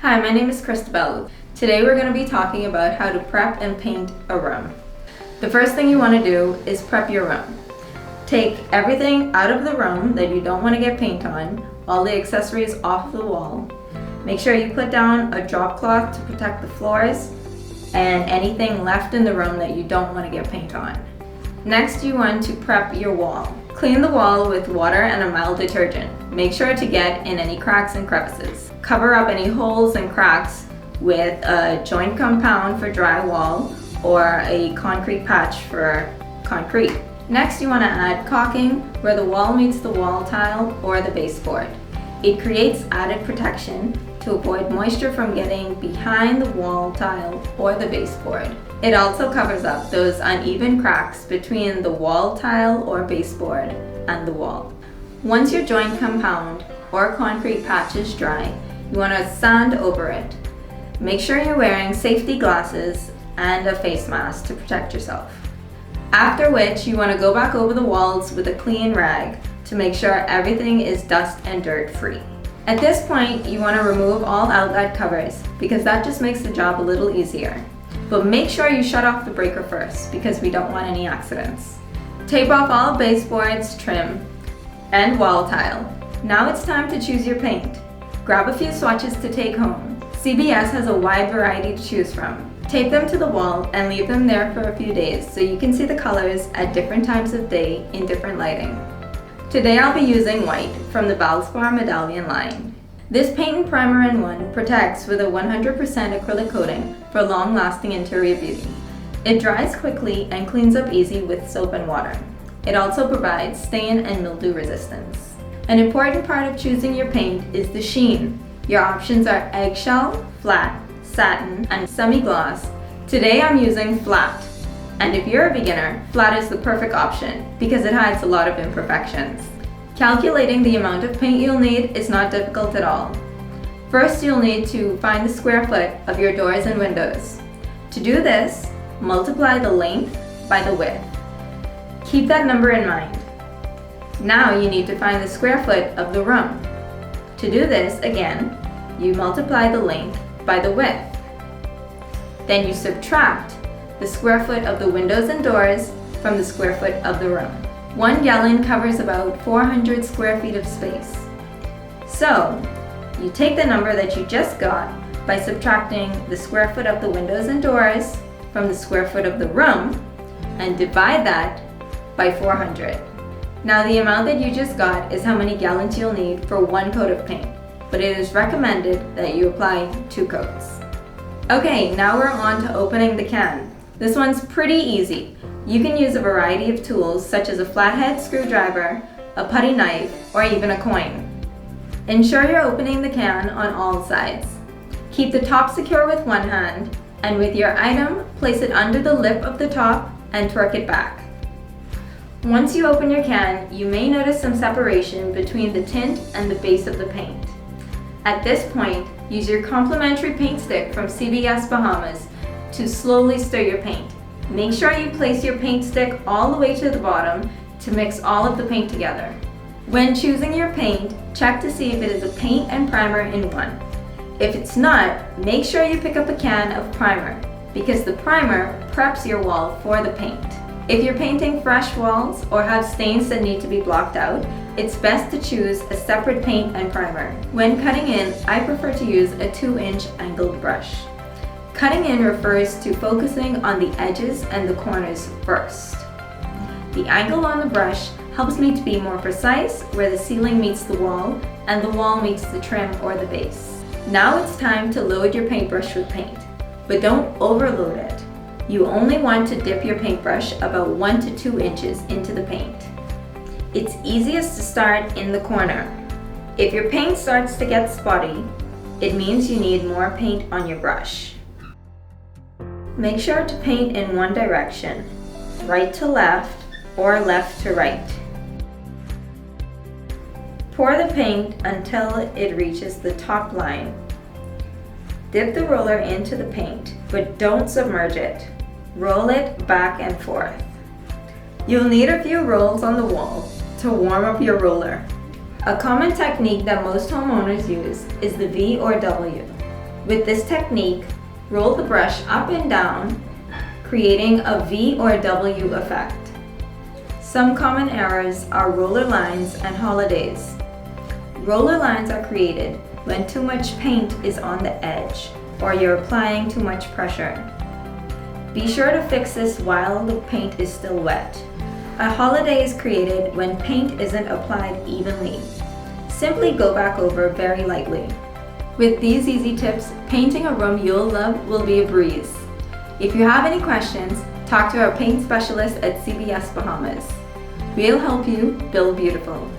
Hi, my name is Christabelle. Today we're going to be talking about how to prep and paint a room. The first thing you want to do is prep your room. Take everything out of the room that you don't want to get paint on, all the accessories off the wall. Make sure you put down a drop cloth to protect the floors and anything left in the room that you don't want to get paint on. Next, you want to prep your wall. Clean the wall with water and a mild detergent. Make sure to get in any cracks and crevices. Cover up any holes and cracks with a joint compound for drywall or a concrete patch for concrete. Next, you want to add caulking where the wall meets the wall tile or the baseboard. It creates added protection to avoid moisture from getting behind the wall tile or the baseboard. It also covers up those uneven cracks between the wall tile or baseboard and the wall. Once your joint compound or concrete patch is dry, you want to sand over it. Make sure you're wearing safety glasses and a face mask to protect yourself. After which, you want to go back over the walls with a clean rag to make sure everything is dust and dirt free. At this point, you want to remove all outlet covers because that just makes the job a little easier. But make sure you shut off the breaker first because we don't want any accidents. Tape off all baseboards, trim, and wall tile. Now it's time to choose your paint. Grab a few swatches to take home. CBS has a wide variety to choose from. Tape them to the wall and leave them there for a few days so you can see the colors at different times of day in different lighting. Today I'll be using white from the Valspar Medallion line. This paint and primer in one protects with a 100% acrylic coating for long-lasting interior beauty. It dries quickly and cleans up easy with soap and water. It also provides stain and mildew resistance. An important part of choosing your paint is the sheen. Your options are eggshell, flat, satin, and semi-gloss. Today I'm using flat. And if you're a beginner, flat is the perfect option because it hides a lot of imperfections. Calculating the amount of paint you'll need is not difficult at all. First, you'll need to find the square foot of your doors and windows. To do this, multiply the length by the width. Keep that number in mind. Now you need to find the square foot of the room. To do this, again, you multiply the length by the width. Then you subtract the square foot of the windows and doors from the square foot of the room. 1 gallon covers about 400 square feet of space. So, you take the number that you just got by subtracting the square foot of the windows and doors from the square foot of the room and divide that by 400. Now the amount that you just got is how many gallons you'll need for 1 coat of paint, but it is recommended that you apply 2 coats. Okay, now we're on to opening the can. This one's pretty easy. You can use a variety of tools such as a flathead screwdriver, a putty knife, or even a coin. Ensure you're opening the can on all sides. Keep the top secure with one hand, and with your item, place it under the lip of the top and torque it back. Once you open your can, you may notice some separation between the tint and the base of the paint. At this point, use your complimentary paint stick from CBS Bahamas to slowly stir your paint. Make sure you place your paint stick all the way to the bottom to mix all of the paint together. When choosing your paint, check to see if it is a paint and primer in one. If it's not, make sure you pick up a can of primer because the primer preps your wall for the paint. If you're painting fresh walls or have stains that need to be blocked out, it's best to choose a separate paint and primer. When cutting in, I prefer to use a 2-inch angled brush. Cutting in refers to focusing on the edges and the corners first. The angle on the brush helps me to be more precise where the ceiling meets the wall and the wall meets the trim or the base. Now it's time to load your paintbrush with paint, but don't overload it. You only want to dip your paintbrush about 1 to 2 inches into the paint. It's easiest to start in the corner. If your paint starts to get spotty, it means you need more paint on your brush. Make sure to paint in one direction, right to left or left to right. Pour the paint until it reaches the top line. Dip the roller into the paint, but don't submerge it. Roll it back and forth. You'll need a few rolls on the wall to warm up your roller. A common technique that most homeowners use is the V or W. With this technique, roll the brush up and down, creating a V or W effect. Some common errors are roller lines and holidays. Roller lines are created when too much paint is on the edge or you're applying too much pressure. Be sure to fix this while the paint is still wet. A holiday is created when paint isn't applied evenly. Simply go back over very lightly. With these easy tips, painting a room you'll love will be a breeze. If you have any questions, talk to our paint specialist at CBS Bahamas. We'll help you build beautiful.